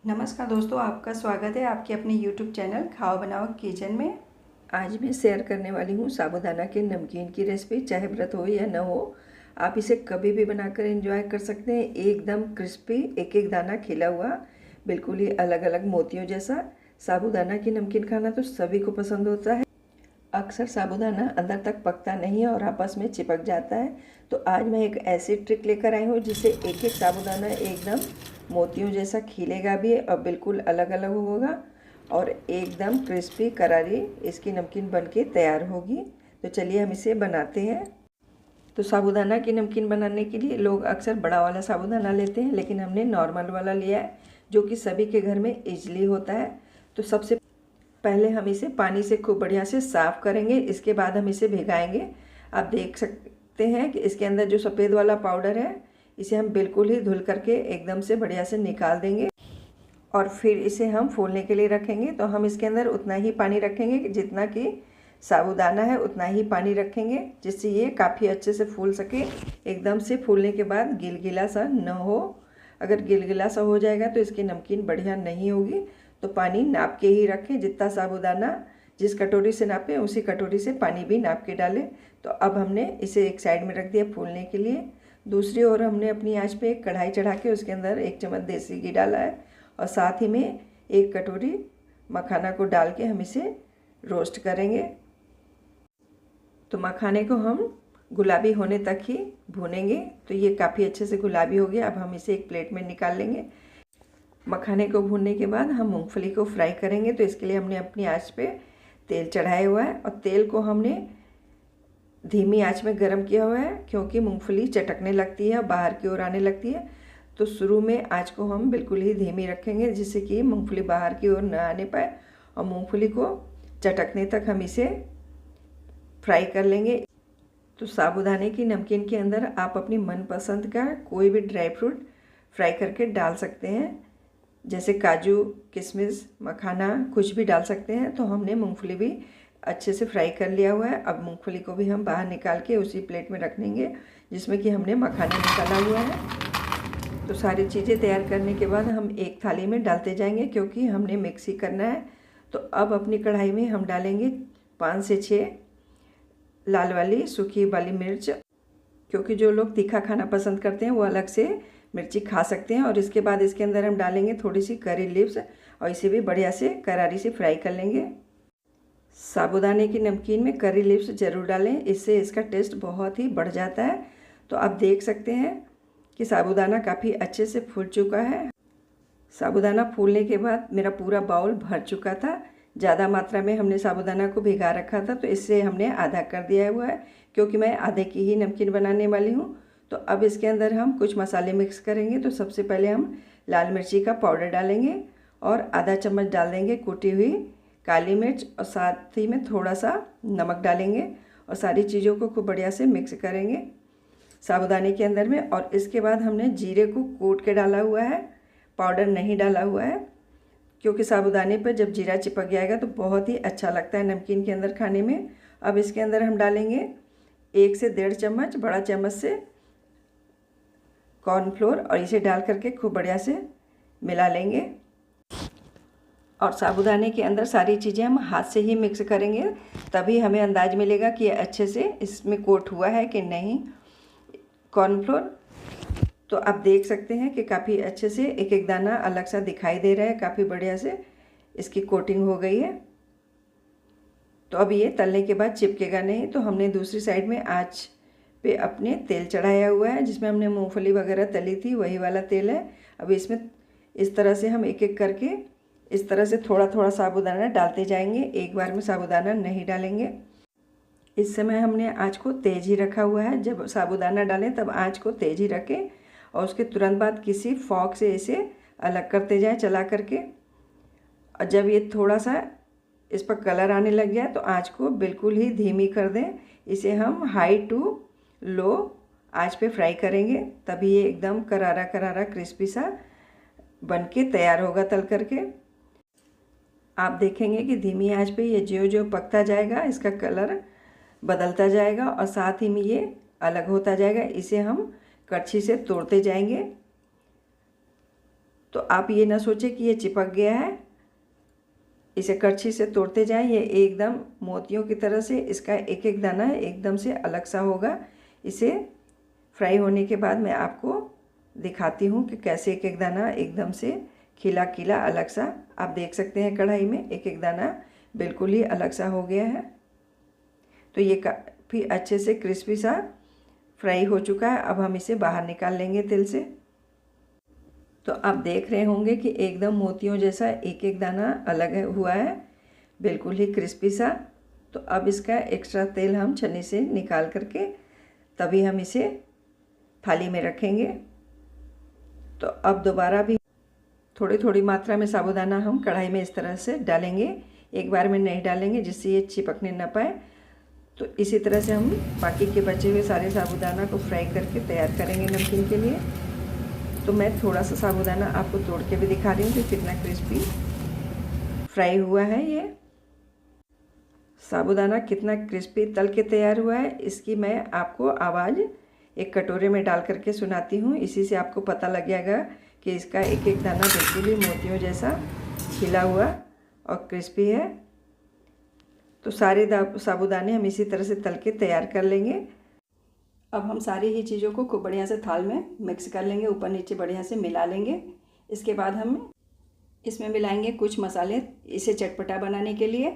नमस्कार दोस्तों, आपका स्वागत है आपके अपने YouTube चैनल खाओ बनाओ किचन में। आज मैं शेयर करने वाली हूँ साबूदाना के नमकीन की रेसिपी। चाहे व्रत हो या न हो, आप इसे कभी भी बनाकर एंजॉय कर सकते हैं। एकदम क्रिस्पी, एक एक दाना खिला हुआ, बिल्कुल ही अलग अलग मोतियों जैसा साबूदाना की नमकीन खाना तो सभी को पसंद होता है। अक्सर साबूदाना अंदर तक पकता नहीं है और आपस में चिपक जाता है। तो आज मैं एक ऐसी ट्रिक लेकर आई हूँ जिससे एक एक साबूदाना एकदम मोतियों जैसा खिलेगा भी और बिल्कुल अलग अलग होगा और एकदम क्रिस्पी करारी इसकी नमकीन बनके तैयार होगी। तो चलिए हम इसे बनाते हैं। तो साबूदाना की नमकीन बनाने के लिए लोग अक्सर बड़ा वाला साबूदाना लेते हैं, लेकिन हमने नॉर्मल वाला लिया है जो कि सभी के घर में ईजिली होता है। तो सबसे पहले हम इसे पानी से खूब बढ़िया से साफ़ करेंगे, इसके बाद हम इसे भिगाएंगे। आप देख सकते हैं कि इसके अंदर जो सफ़ेद वाला पाउडर है इसे हम बिल्कुल ही धुल करके एकदम से बढ़िया से निकाल देंगे और फिर इसे हम फूलने के लिए रखेंगे। तो हम इसके अंदर उतना ही पानी रखेंगे जितना कि साबूदाना है, उतना ही पानी रखेंगे जिससे ये काफ़ी अच्छे से फूल सके। एकदम से फूलने के बाद गिलगिला सा न हो। अगर गिलगिला सा हो जाएगा तो इसकी नमकीन बढ़िया नहीं होगी। तो पानी नाप के ही रखें, जितना साबूदाना जिस कटोरी से नापें उसी कटोरी से पानी भी नाप के डालें। तो अब हमने इसे एक साइड में रख दिया फूलने के लिए। दूसरी ओर हमने अपनी आंच पे एक कढ़ाई चढ़ा के उसके अंदर 1 चम्मच देसी घी डाला है और साथ ही में 1 कटोरी मखाना को डाल के हम इसे रोस्ट करेंगे। तो मखाने को हम गुलाबी होने तक ही भूनेंगे। तो ये काफ़ी अच्छे से गुलाबी हो गया। अब हम इसे एक प्लेट में निकाल लेंगे। मखाने को भूनने के बाद हम मूंगफली को फ्राई करेंगे। तो इसके लिए हमने अपनी आंच पे तेल चढ़ाया हुआ है और तेल को हमने धीमी आंच में गर्म किया हुआ है, क्योंकि मूंगफली चटकने लगती है और बाहर की ओर आने लगती है। तो शुरू में आंच को हम बिल्कुल ही धीमी रखेंगे जिससे कि मूंगफली बाहर की ओर न आने पाए और मूंगफली को चटकने तक हम इसे फ्राई कर लेंगे। तो साबूदाने की नमकीन के अंदर आप अपनी मनपसंद का कोई भी ड्राई फ्रूट फ्राई करके डाल सकते हैं, जैसे काजू, किशमिश, मखाना, कुछ भी डाल सकते हैं। तो हमने मूंगफली भी अच्छे से फ्राई कर लिया हुआ है। अब मूंगफली को भी हम बाहर निकाल के उसी प्लेट में रख देंगे जिसमें कि हमने मखाना निकाला हुआ है। तो सारी चीज़ें तैयार करने के बाद हम एक थाली में डालते जाएंगे, क्योंकि हमने मिक्स ही करना है। तो अब अपनी कढ़ाई में हम डालेंगे 5 से 6 लाल वाली सूखी वाली मिर्च, क्योंकि जो लोग तीखा खाना पसंद करते हैं वो अलग से मिर्ची खा सकते हैं। और इसके बाद इसके अंदर हम डालेंगे थोड़ी सी करी लीव्स और इसे भी बढ़िया से करारी से फ्राई कर लेंगे। साबूदाने की नमकीन में करी लीव्स ज़रूर डालें, इससे इसका टेस्ट बहुत ही बढ़ जाता है। तो आप देख सकते हैं कि साबूदाना काफ़ी अच्छे से फूल चुका है। साबूदाना फूलने के बाद मेरा पूरा बाउल भर चुका था। ज़्यादा मात्रा में हमने साबूदाना को भिगा रखा था, तो इससे हमने आधा कर दिया हुआ है, क्योंकि मैं आधे की ही नमकीन बनाने वाली हूँ। तो अब इसके अंदर हम कुछ मसाले मिक्स करेंगे। तो सबसे पहले हम लाल मिर्ची का पाउडर डालेंगे और आधा चम्मच डाल देंगे कुटी हुई काली मिर्च और साथ ही में थोड़ा सा नमक डालेंगे और सारी चीज़ों को खूब बढ़िया से मिक्स करेंगे साबूदाने के अंदर में। और इसके बाद हमने जीरे को कूट के डाला हुआ है, पाउडर नहीं डाला हुआ है, क्योंकि साबूदाने पर जब जीरा चिपक जाएगा तो बहुत ही अच्छा लगता है नमकीन के अंदर खाने में। अब इसके अंदर हम डालेंगे 1 से 1.5 चम्मच बड़ा चम्मच से कॉर्नफ्लोर और इसे डाल करके खूब बढ़िया से मिला लेंगे। और साबूदाने के अंदर सारी चीज़ें हम हाथ से ही मिक्स करेंगे, तभी हमें अंदाज मिलेगा कि अच्छे से इसमें कोट हुआ है कि नहीं कॉर्नफ्लोर। तो आप देख सकते हैं कि काफ़ी अच्छे से एक एक दाना अलग सा दिखाई दे रहा है, काफ़ी बढ़िया से इसकी कोटिंग हो गई है। तो अब ये तलने के बाद चिपकेगा नहीं। तो हमने दूसरी साइड में आँच पे अपने तेल चढ़ाया हुआ है, जिसमें हमने मूंगफली वगैरह तली थी, वही वाला तेल है। अब इसमें इस तरह से हम एक एक करके इस तरह से थोड़ा थोड़ा साबूदाना डालते जाएंगे, एक बार में साबूदाना नहीं डालेंगे। इस समय हमने आँच को तेज़ ही रखा हुआ है। जब साबूदाना डालें तब आँच को तेज़ ही रखें और उसके तुरंत बाद किसी फॉक से इसे अलग करते जाएं चला करके। और जब ये थोड़ा सा इस पर कलर आने लग जाए तो आँच को बिल्कुल ही धीमी कर दें। इसे हम हाई टू लो आँच पे फ्राई करेंगे, तभी ये एकदम करारा करारा क्रिस्पी सा बन के तैयार होगा तल करके। आप देखेंगे कि धीमी आंच पे ये ज्यों ज्यों पकता जाएगा इसका कलर बदलता जाएगा और साथ ही में ये अलग होता जाएगा। इसे हम कड़छी से तोड़ते जाएंगे। तो आप ये ना सोचें कि ये चिपक गया है, इसे करछी से तोड़ते जाएं, ये एकदम मोतियों की तरह से इसका एक एक दाना एकदम से अलग सा होगा। इसे फ्राई होने के बाद मैं आपको दिखाती हूँ कि कैसे एक एक दाना एकदम से खिला खिला अलग सा, आप देख सकते हैं कढ़ाई में एक एक दाना बिल्कुल ही अलग सा हो गया है। तो ये काफ़ी अच्छे से क्रिस्पी सा फ्राई हो चुका है। अब हम इसे बाहर निकाल लेंगे तेल से। तो आप देख रहे होंगे कि एकदम मोतियों जैसा एक एक दाना अलग हुआ है, बिल्कुल ही क्रिस्पी सा। तो अब इसका एक्स्ट्रा तेल हम छन्नी से निकाल करके तभी हम इसे थाली में रखेंगे। तो अब दोबारा भी थोड़ी थोड़ी मात्रा में साबूदाना हम कढ़ाई में इस तरह से डालेंगे, एक बार में नहीं डालेंगे जिससे ये चिपकने न पाए। तो इसी तरह से हम बाकी के बचे हुए सारे साबूदाना को फ्राई करके तैयार करेंगे नमकीन के लिए। तो मैं थोड़ा सा साबूदाना आपको तोड़ के भी दिखा रही हूँ कि कितना क्रिस्पी फ्राई हुआ है। ये साबूदाना कितना क्रिस्पी तल के तैयार हुआ है, इसकी मैं आपको आवाज़ एक कटोरे में डाल करके सुनाती हूँ। इसी से आपको पता लग जाएगा कि इसका एक एक दाना बिल्कुल ही मोतियों जैसा खिला हुआ और क्रिस्पी है। तो सारे साबूदाने हम इसी तरह से तल के तैयार कर लेंगे। अब हम सारी ही चीज़ों को खूब बढ़िया से थाल में मिक्स कर लेंगे, ऊपर नीचे बढ़िया से मिला लेंगे। इसके बाद हम इसमें मिलाएंगे कुछ मसाले इसे चटपटा बनाने के लिए।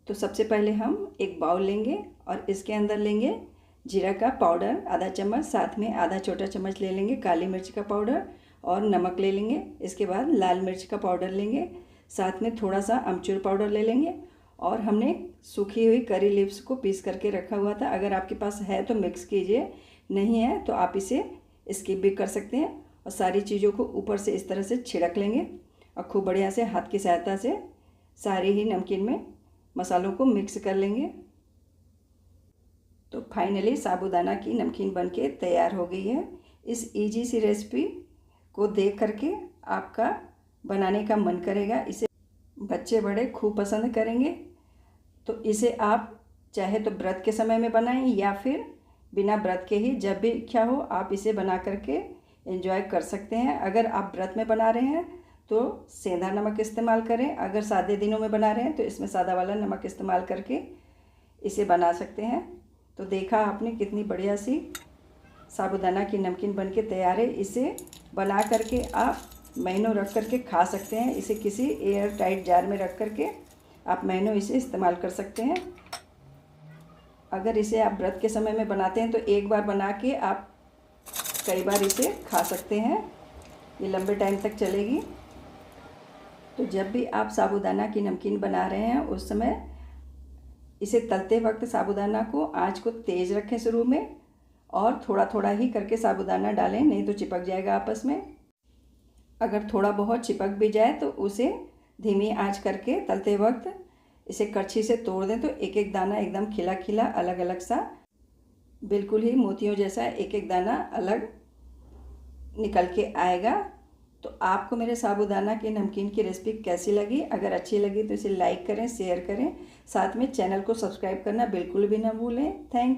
तो सबसे पहले हम एक बाउल लेंगे और इसके अंदर लेंगे जीरा का पाउडर आधा चम्मच, साथ में आधा छोटा चम्मच ले लेंगे काली मिर्च का पाउडर और नमक ले लेंगे। इसके बाद लाल मिर्च का पाउडर लेंगे, साथ में थोड़ा सा अमचूर पाउडर ले लेंगे। और हमने सूखी हुई करी लीव्स को पीस करके रखा हुआ था, अगर आपके पास है तो मिक्स कीजिए, नहीं है तो आप इसे स्किप भी कर सकते हैं। और सारी चीज़ों को ऊपर से इस तरह से छिड़क लेंगे और खूब बढ़िया से हाथ की सहायता से सारी ही नमकीन में मसालों को मिक्स कर लेंगे। तो फाइनली साबूदाना की नमकीन बनके तैयार हो गई है। इस इजी सी रेसिपी को देख करके आपका बनाने का मन करेगा, इसे बच्चे बड़े खूब पसंद करेंगे। तो इसे आप चाहे तो व्रत के समय में बनाएं या फिर बिना व्रत के ही जब भी इच्छा हो आप इसे बना करके एंजॉय कर सकते हैं। अगर आप व्रत में बना रहे हैं तो सेंधा नमक इस्तेमाल करें, अगर सादे दिनों में बना रहे हैं तो इसमें सादा वाला नमक इस्तेमाल करके इसे बना सकते हैं। तो देखा आपने कितनी बढ़िया सी साबूदाना की नमकीन बनके तैयार है। इसे बना करके आप महीनों रख करके खा सकते हैं। इसे किसी एयर टाइट जार में रख करके आप महीनों इसे इस्तेमाल कर सकते हैं। अगर इसे आप व्रत के समय में बनाते हैं तो एक बार बना के आप कई बार इसे खा सकते हैं, ये लंबे टाइम तक चलेगी। तो जब भी आप साबूदाना की नमकीन बना रहे हैं उस समय इसे तलते वक्त साबूदाना को आंच को तेज़ रखें शुरू में, और थोड़ा थोड़ा ही करके साबूदाना डालें, नहीं तो चिपक जाएगा आपस में। अगर थोड़ा बहुत चिपक भी जाए तो उसे धीमी आंच करके तलते वक्त इसे करछी से तोड़ दें तो एक एक दाना एकदम खिला खिला अलग अलग सा बिल्कुल ही मोतियों जैसा एक एक दाना अलग निकल के आएगा। तो आपको मेरे साबूदाना के नमकीन की रेसिपी कैसी लगी? अगर अच्छी लगी तो इसे लाइक करें, शेयर करें, साथ में चैनल को सब्सक्राइब करना बिल्कुल भी ना भूलें। Thank you.